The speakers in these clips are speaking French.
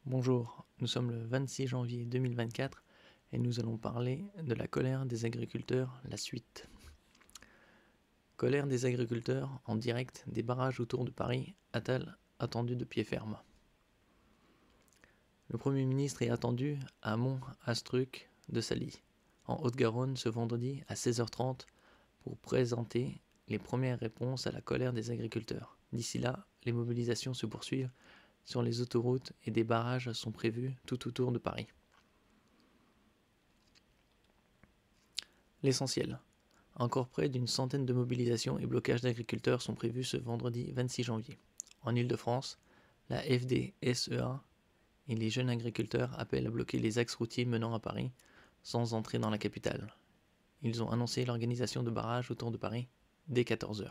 Bonjour, nous sommes le 26 janvier 2024 et nous allons parler de la colère des agriculteurs, la suite. Colère des agriculteurs en direct des barrages autour de Paris, Attal attendu de pied ferme. Le Premier ministre est attendu à Mont-Astruc de Sally, en Haute-Garonne, ce vendredi à 16h30 pour présenter les premières réponses à la colère des agriculteurs. D'ici là, les mobilisations se poursuivent sur les autoroutes et des barrages sont prévus tout autour de Paris. L'essentiel. Encore près d'une centaine de mobilisations et blocages d'agriculteurs sont prévus ce vendredi 26 janvier. En Île-de-France, la FDSEA et les jeunes agriculteurs appellent à bloquer les axes routiers menant à Paris sans entrer dans la capitale. Ils ont annoncé l'organisation de barrages autour de Paris dès 14h.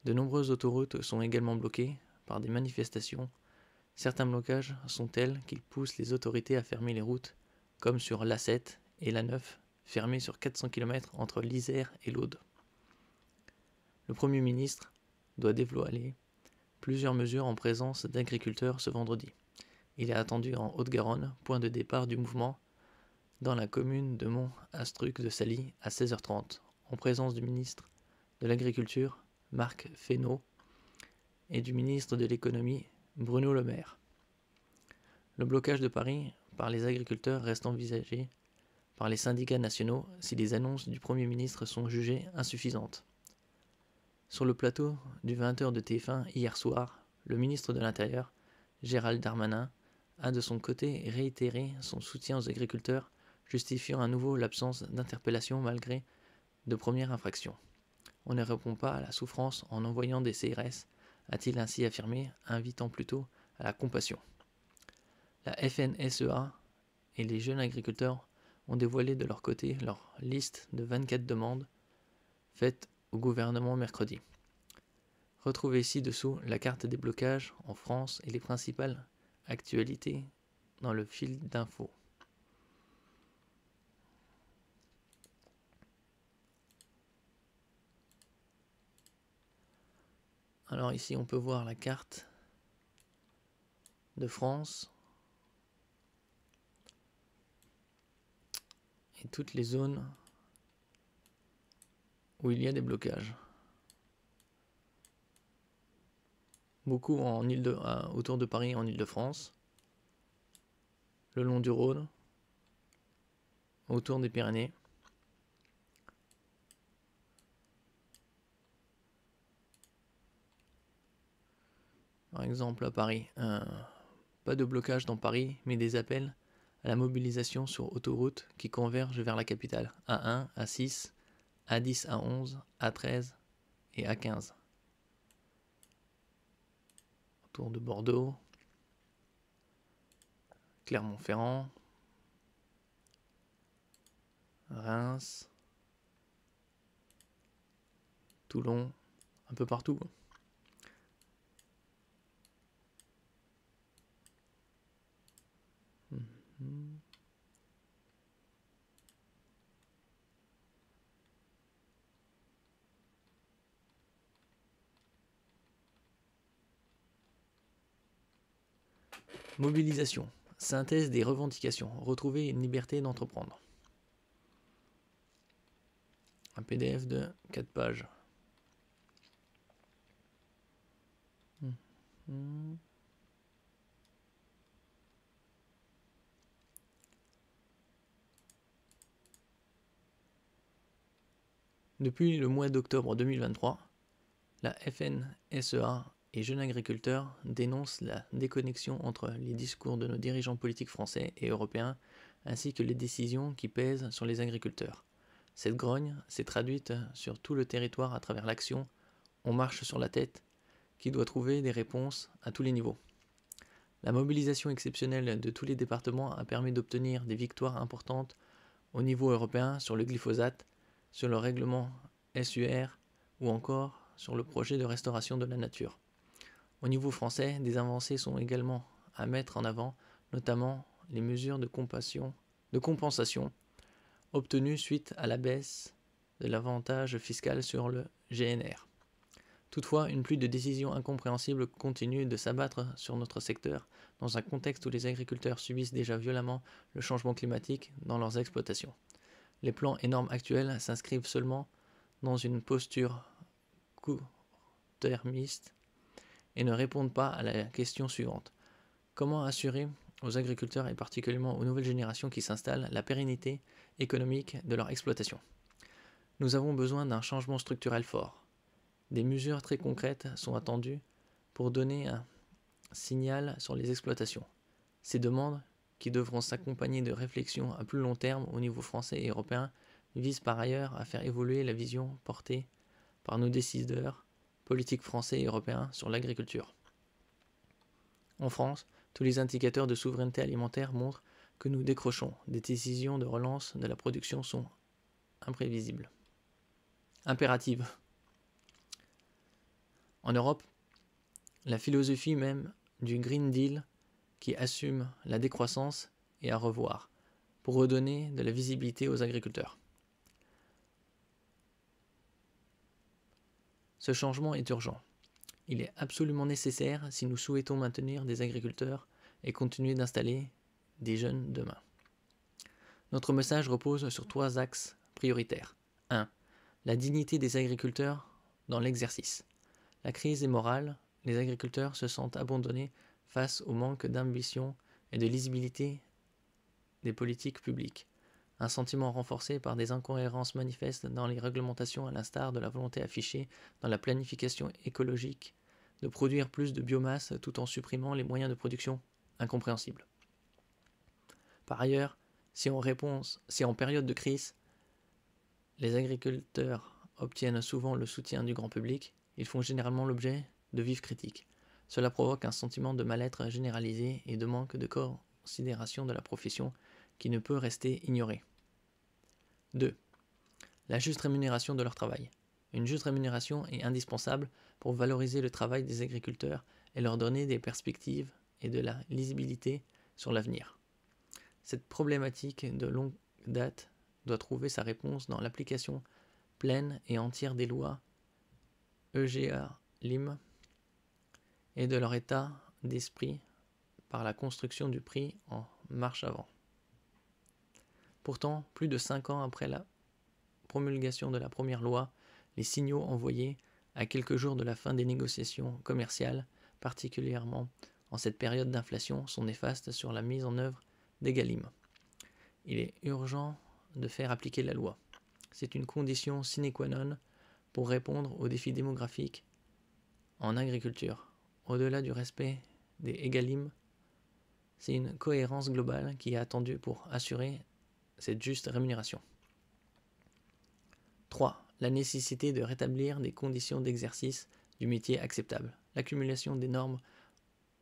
De nombreuses autoroutes sont également bloquées par des manifestations. Certains blocages sont tels qu'ils poussent les autorités à fermer les routes, comme sur l'A7 et l'A9, fermées sur 400 km entre l'Isère et l'Aude. Le Premier ministre doit dévoiler plusieurs mesures en présence d'agriculteurs ce vendredi. Il est attendu en Haute-Garonne, point de départ du mouvement, dans la commune de Mont-Astruc de Sally à 16h30, en présence du ministre de l'Agriculture, Marc Fesneau, et du ministre de l'Économie, Bruno Le Maire. Le blocage de Paris par les agriculteurs reste envisagé par les syndicats nationaux si les annonces du Premier ministre sont jugées insuffisantes. Sur le plateau du 20h de TF1 hier soir, le ministre de l'Intérieur, Gérald Darmanin, a de son côté réitéré son soutien aux agriculteurs, justifiant à nouveau l'absence d'interpellation malgré de premières infractions. On ne répond pas à la souffrance en envoyant des CRS, a-t-il ainsi affirmé, invitant plutôt à la compassion. La FNSEA et les jeunes agriculteurs ont dévoilé de leur côté leur liste de 24 demandes faites au gouvernement mercredi. Retrouvez ci-dessous la carte des blocages en France et les principales actualités dans le fil d'infos. Alors ici on peut voir la carte de France et toutes les zones où il y a des blocages. Beaucoup autour de Paris en Île-de-France, le long du Rhône, autour des Pyrénées. Par exemple à Paris, pas de blocage dans Paris, mais des appels à la mobilisation sur autoroutes qui convergent vers la capitale, A1, A6, A10, A11, A13 et A15. Autour de Bordeaux, Clermont-Ferrand, Reims, Toulon, un peu partout. Mobilisation. Synthèse des revendications. Retrouver une liberté d'entreprendre. Un PDF de 4 pages. Depuis le mois d'octobre 2023, la FNSEA et Jeunes Agriculteurs dénoncent la déconnexion entre les discours de nos dirigeants politiques français et européens ainsi que les décisions qui pèsent sur les agriculteurs. Cette grogne s'est traduite sur tout le territoire à travers l'action « On marche sur la tête » qui doit trouver des réponses à tous les niveaux. La mobilisation exceptionnelle de tous les départements a permis d'obtenir des victoires importantes au niveau européen sur le glyphosate, sur le règlement SUR ou encore sur le projet de restauration de la nature. Au niveau français, des avancées sont également à mettre en avant, notamment les mesures de compensation obtenues suite à la baisse de l'avantage fiscal sur le GNR. Toutefois, une pluie de décisions incompréhensibles continue de s'abattre sur notre secteur, dans un contexte où les agriculteurs subissent déjà violemment le changement climatique dans leurs exploitations. Les plans et normes actuels s'inscrivent seulement dans une posture court-termiste et ne répondent pas à la question suivante. Comment assurer aux agriculteurs et particulièrement aux nouvelles générations qui s'installent la pérennité économique de leur exploitation? Nous avons besoin d'un changement structurel fort. Des mesures très concrètes sont attendues pour donner un signal sur les exploitations. Ces demandes, qui devront s'accompagner de réflexions à plus long terme au niveau français et européen, visent par ailleurs à faire évoluer la vision portée par nos décideurs politiques français et européens sur l'agriculture. En France, tous les indicateurs de souveraineté alimentaire montrent que nous décrochons. Des décisions de relance de la production sont imprévisibles. Impératives. En Europe, la philosophie même du Green Deal qui assume la décroissance est à revoir pour redonner de la visibilité aux agriculteurs. Ce changement est urgent. Il est absolument nécessaire si nous souhaitons maintenir des agriculteurs et continuer d'installer des jeunes demain. Notre message repose sur 3 axes prioritaires. 1. La dignité des agriculteurs dans l'exercice. La crise est morale, les agriculteurs se sentent abandonnés face au manque d'ambition et de lisibilité des politiques publiques. Un sentiment renforcé par des incohérences manifestes dans les réglementations à l'instar de la volonté affichée dans la planification écologique de produire plus de biomasse tout en supprimant les moyens de production incompréhensibles. Par ailleurs, si en période de crise, les agriculteurs obtiennent souvent le soutien du grand public, ils font généralement l'objet de vives critiques. Cela provoque un sentiment de mal-être généralisé et de manque de considération de la profession qui ne peut rester ignoré. 2. La juste rémunération de leur travail. Une juste rémunération est indispensable pour valoriser le travail des agriculteurs et leur donner des perspectives et de la lisibilité sur l'avenir. Cette problématique de longue date doit trouver sa réponse dans l'application pleine et entière des lois EGalim et de leur état d'esprit par la construction du prix en marche avant. Pourtant, plus de 5 ans après la promulgation de la première loi, les signaux envoyés à quelques jours de la fin des négociations commerciales, particulièrement en cette période d'inflation, sont néfastes sur la mise en œuvre d'EGalim. Il est urgent de faire appliquer la loi. C'est une condition sine qua non pour répondre aux défis démographiques en agriculture. Au-delà du respect des EGalim, c'est une cohérence globale qui est attendue pour assurer cette juste rémunération. 3. La nécessité de rétablir des conditions d'exercice du métier acceptables. L'accumulation des normes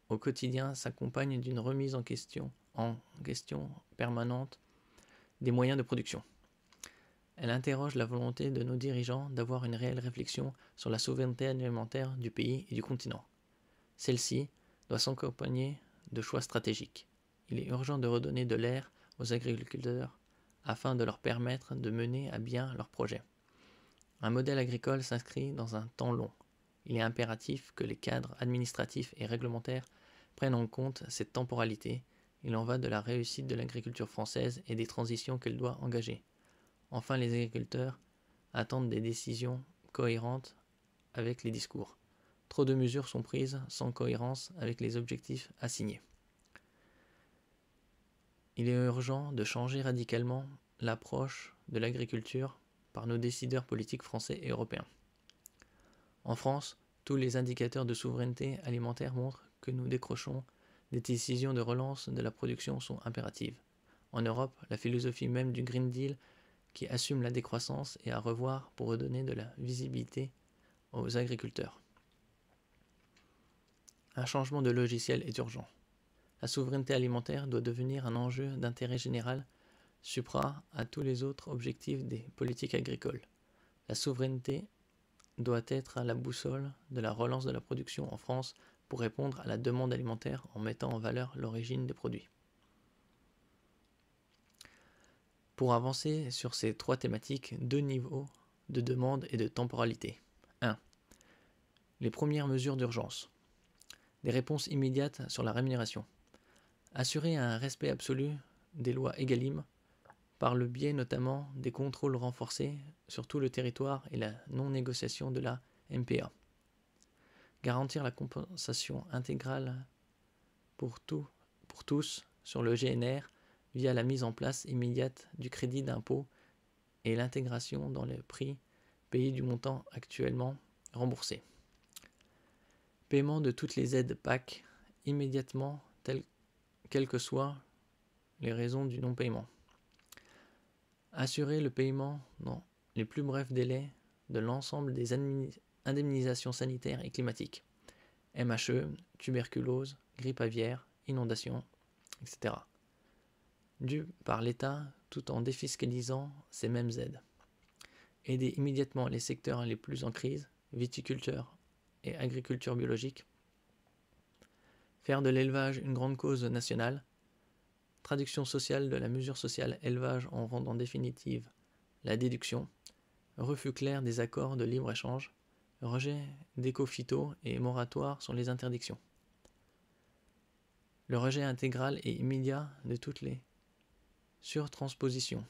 au quotidien s'accompagne d'une remise en question permanente des moyens de production. Elle interroge la volonté de nos dirigeants d'avoir une réelle réflexion sur la souveraineté alimentaire du pays et du continent. Celle-ci doit s'accompagner de choix stratégiques. Il est urgent de redonner de l'air aux agriculteurs afin de leur permettre de mener à bien leurs projets. Un modèle agricole s'inscrit dans un temps long. Il est impératif que les cadres administratifs et réglementaires prennent en compte cette temporalité. Il en va de la réussite de l'agriculture française et des transitions qu'elle doit engager. Enfin, les agriculteurs attendent des décisions cohérentes avec les discours. Trop de mesures sont prises sans cohérence avec les objectifs assignés. Il est urgent de changer radicalement l'approche de l'agriculture par nos décideurs politiques français et européens. En France, tous les indicateurs de souveraineté alimentaire montrent que nous décrochons. Des décisions de relance de la production sont impératives. En Europe, la philosophie même du Green Deal qui assume la décroissance est à revoir pour redonner de la visibilité aux agriculteurs. Un changement de logiciel est urgent. La souveraineté alimentaire doit devenir un enjeu d'intérêt général supra à tous les autres objectifs des politiques agricoles. La souveraineté doit être à la boussole de la relance de la production en France pour répondre à la demande alimentaire en mettant en valeur l'origine des produits. Pour avancer sur ces 3 thématiques, 2 niveaux de demande et de temporalité. 1. Les premières mesures d'urgence. Des réponses immédiates sur la rémunération. Assurer un respect absolu des lois EGalim, par le biais notamment des contrôles renforcés sur tout le territoire et la non-négociation de la MPA. Garantir la compensation intégrale pour tous sur le GNR via la mise en place immédiate du crédit d'impôt et l'intégration dans le prix payé du montant actuellement remboursé. Paiement de toutes les aides PAC immédiatement, quelles que soient les raisons du non-paiement. Assurer le paiement dans les plus brefs délais de l'ensemble des indemnisations sanitaires et climatiques, MHE, tuberculose, grippe aviaire, inondations, etc., dues par l'État tout en défiscalisant ces mêmes aides. Aider immédiatement les secteurs les plus en crise, viticulture et agriculture biologique. Faire de l'élevage une grande cause nationale. Traduction sociale de la mesure sociale élevage en rendant définitive la déduction. Refus clair des accords de libre-échange. Rejet d'éco-phyto et moratoire sur les interdictions. Le rejet intégral et immédiat de toutes les surtranspositions.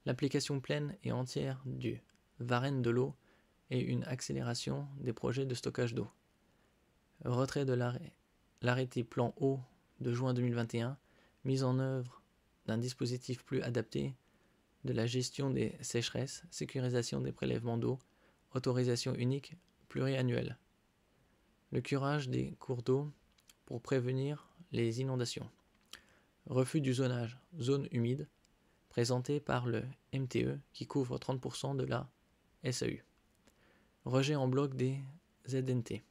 L'application pleine et entière du Varenne de l'eau et une accélération des projets de stockage d'eau. Retrait de l'arrêté plan eau de juin 2021, mise en œuvre d'un dispositif plus adapté de la gestion des sécheresses, sécurisation des prélèvements d'eau, autorisation unique pluriannuelle. Le curage des cours d'eau pour prévenir les inondations. Refus du zonage, zone humide, présenté par le MTE qui couvre 30% de la SAU. Rejet en bloc des ZNT.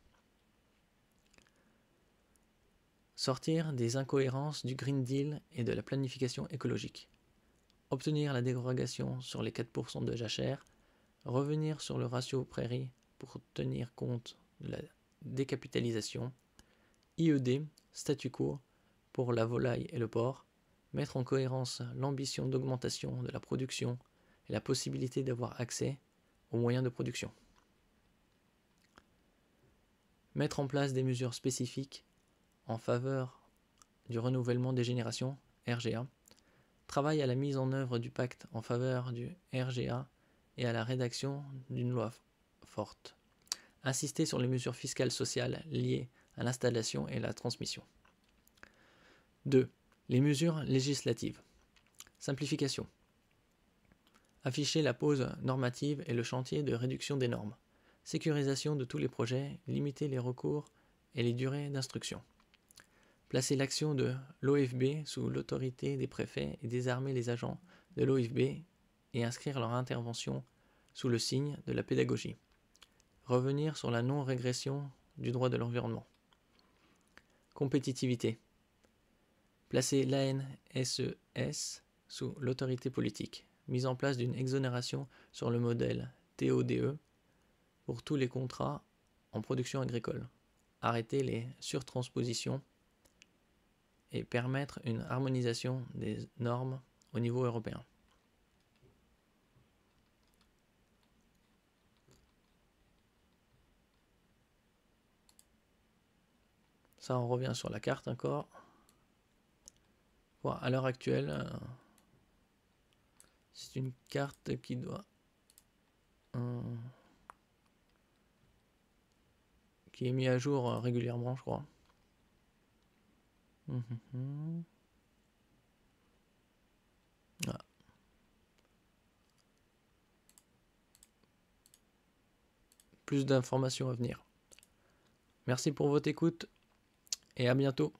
Sortir des incohérences du Green Deal et de la planification écologique. Obtenir la dérogation sur les 4% de jachère. Revenir sur le ratio prairie pour tenir compte de la décapitalisation. IED, statu quo pour la volaille et le porc. Mettre en cohérence l'ambition d'augmentation de la production et la possibilité d'avoir accès aux moyens de production. Mettre en place des mesures spécifiques en faveur du renouvellement des générations, RGA. Travail à la mise en œuvre du pacte en faveur du RGA et à la rédaction d'une loi forte. Insister sur les mesures fiscales sociales liées à l'installation et la transmission. 2. Les mesures législatives. Simplification. Afficher la pause normative et le chantier de réduction des normes. Sécurisation de tous les projets, limiter les recours et les durées d'instruction. Placer l'action de l'OFB sous l'autorité des préfets et désarmer les agents de l'OFB et inscrire leur intervention sous le signe de la pédagogie. Revenir sur la non-régression du droit de l'environnement. Compétitivité. Placer l'ANSES sous l'autorité politique. Mise en place d'une exonération sur le modèle TODE pour tous les contrats en production agricole. Arrêter les surtranspositions et permettre une harmonisation des normes au niveau européen. Ça, on revient sur la carte encore. Voilà, à l'heure actuelle, c'est une carte qui doit... qui est mise à jour régulièrement, je crois. Voilà. Plus d'informations à venir. Merci pour votre écoute et à bientôt.